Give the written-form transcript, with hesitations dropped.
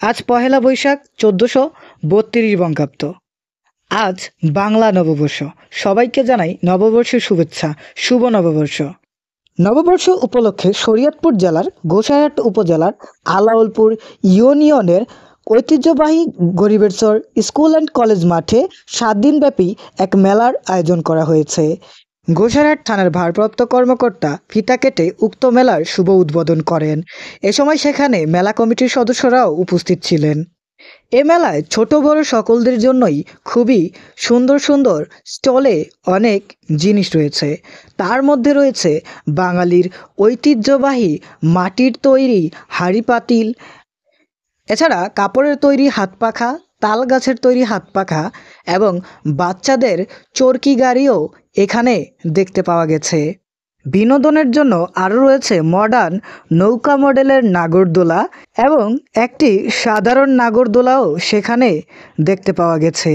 আজ পহেলা বৈশাখ ১৪৩২ বঙ্গাব্দ। আজ বাংলা নববর্ষ। সবাইকে জানাই নববর্ষের শুভেচ্ছা। শুভ নববর্ষ। নববর্ষ উপলক্ষে শরীয়তপুর জেলার গোসাইরহাট উপজেলার আলাউলপুর ইউনিয়নের ঐতিহ্যবাহী গরিবেরচর স্কুল অ্যান্ড কলেজ মাঠে ৭ দিনব্যাপী এক মেলার আয়োজন করা হয়েছে। গোসাইরহাট থানার ভারপ্রাপ্ত কর্মকর্তা ফিতা কেটে উক্ত মেলার শুভ উদ্বোধন করেন। এ সময় সেখানে মেলা কমিটির সদস্যরাও উপস্থিত ছিলেন। এ মেলায় ছোট বড় সকলদের জন্যই খুবই সুন্দর সুন্দর স্টলে অনেক জিনিস রয়েছে। তার মধ্যে রয়েছে বাঙালির ঐতিহ্যবাহী মাটির তৈরি হাঁড়ি পাতিল, এছাড়া কাপড়ের তৈরি হাত পাখা, তাল গাছের তৈরি হাত পাখা এবং বাচ্চাদের চরকি গাড়িও এখানে দেখতে পাওয়া গেছে। বিনোদনের জন্য আরও রয়েছে মডার্ন নৌকা মডেলের নাগরদোলা এবং একটি সাধারণ নাগরদোলাও সেখানে দেখতে পাওয়া গেছে।